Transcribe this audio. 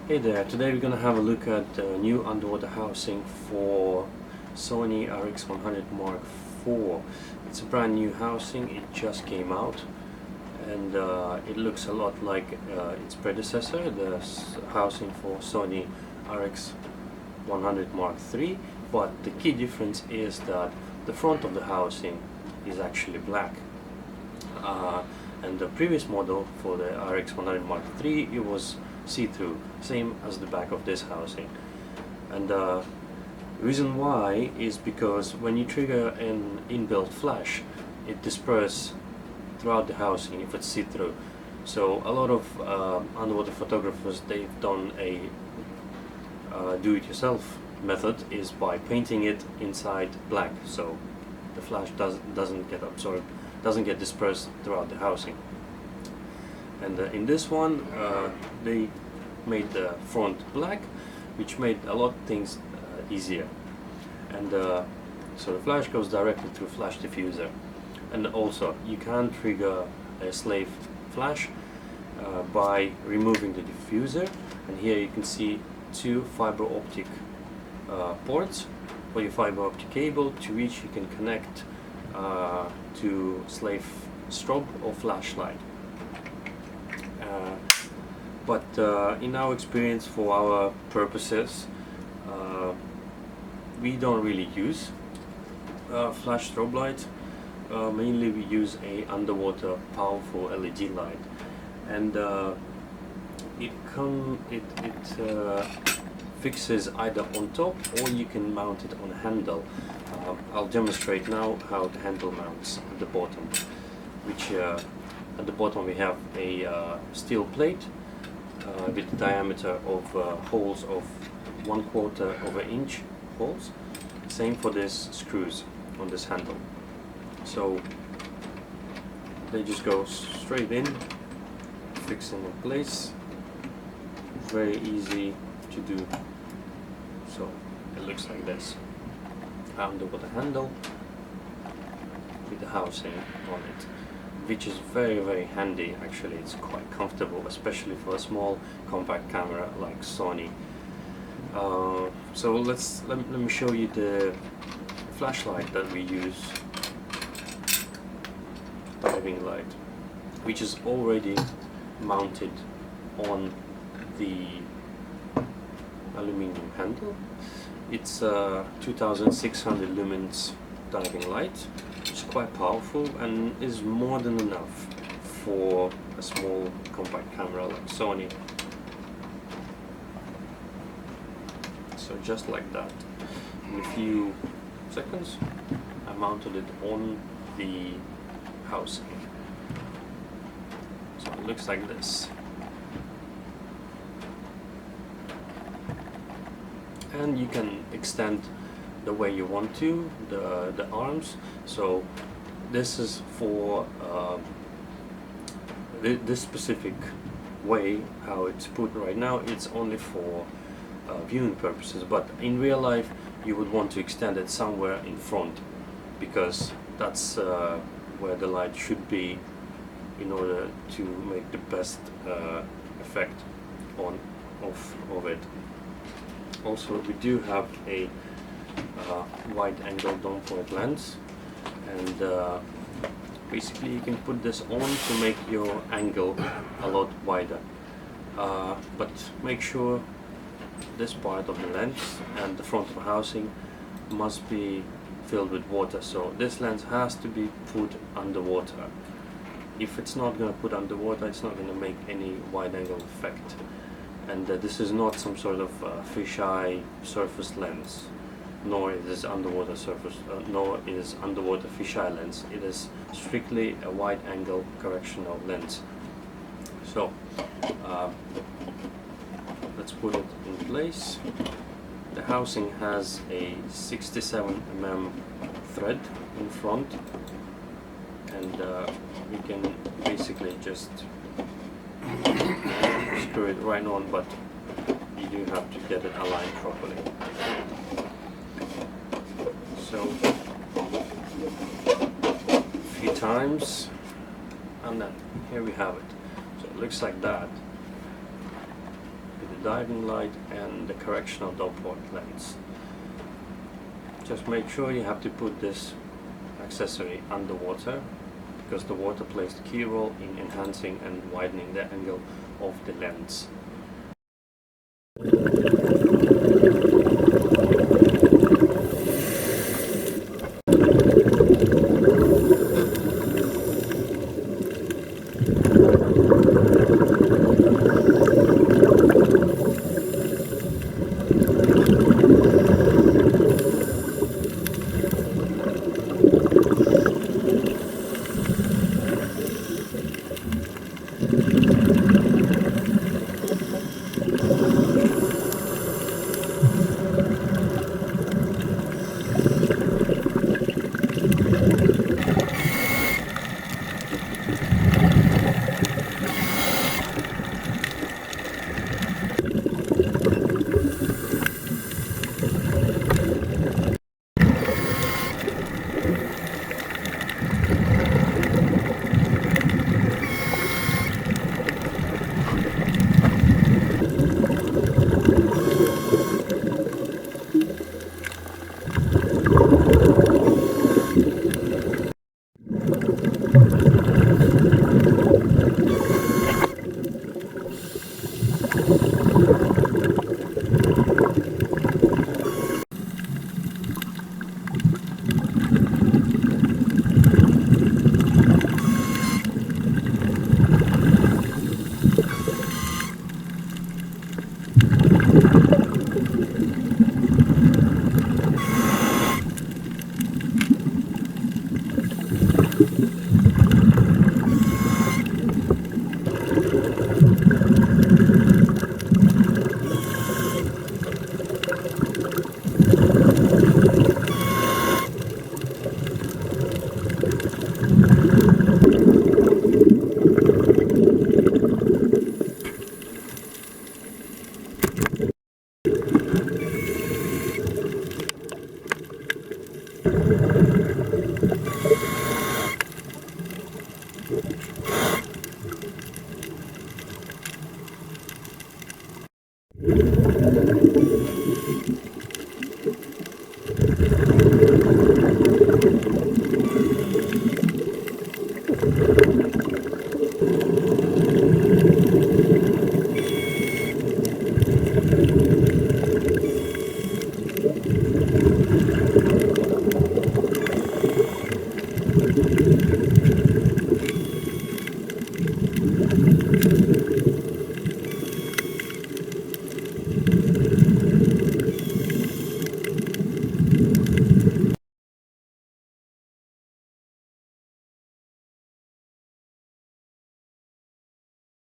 Hey there, today we're going to have a look at the new underwater housing for Sony RX100 IV. It's a brand new housing, it just came out, and it looks a lot like its predecessor, the housing for Sony RX100 III, but the key difference is that the front of the housing is actually black. And the previous model for the RX100 III, it was see-through, same as the back of this housing. And the reason why is because when you trigger an inbuilt flash, it disperses throughout the housing if it's see-through. So a lot of underwater photographers, they've done a do-it-yourself method is by painting it inside black, so the flash doesn't get absorbed, doesn't get dispersed throughout the housing. And in this one, they made the front black, which made a lot of things easier. And so the flash goes directly through flash diffuser. And also, you can trigger a slave flash by removing the diffuser. And here you can see two fiber optic ports for your fiber optic cable, to which you can connect to slave strobe or flashlight. But in our experience, for our purposes, we don't really use flash strobe light. Mainly we use a underwater powerful LED light, and it fixes either on top, or you can mount it on a handle. I'll demonstrate now how the handle mounts at the bottom, which at the bottom we have a steel plate with a diameter of holes of 1/4 of an inch holes. Same for these screws on this handle. So they just go straight in, fixing in place. Very easy to do. So it looks like this. Underwater handle with the housing on it, which is very handy. Actually, it's quite comfortable, especially for a small compact camera like Sony. So let me show you the flashlight that we use, diving light, which is already mounted on the aluminium handle. It's a 2600 lumens diving light. It's quite powerful and is more than enough for a small compact camera like Sony. So just like that, in a few seconds I mounted it on the housing. So it looks like this. And you can extend the way you want to the arms. So this is for this specific way how it's put right now. It's only for viewing purposes, but in real life you would want to extend it somewhere in front, because that's where the light should be in order to make the best effect of it. Also, we do have a wide angle down point lens, and basically you can put this on to make your angle a lot wider, but make sure this part of the lens and the front of the housing must be filled with water. So this lens has to be put underwater. If it's not going to put underwater, it's not going to make any wide angle effect. And this is not some sort of fisheye surface lens, nor it is underwater surface, nor is underwater fisheye lens. It is strictly a wide angle correctional lens. So let's put it in place. The housing has a 67 mm thread in front, and we can basically just screw it right on, but you do have to get it aligned properly. So a few times, and then here we have it. So it looks like that. diving light and the correctional doped lens. Just make sure you have to put this accessory underwater, because the water plays the key role in enhancing and widening the angle of the lens.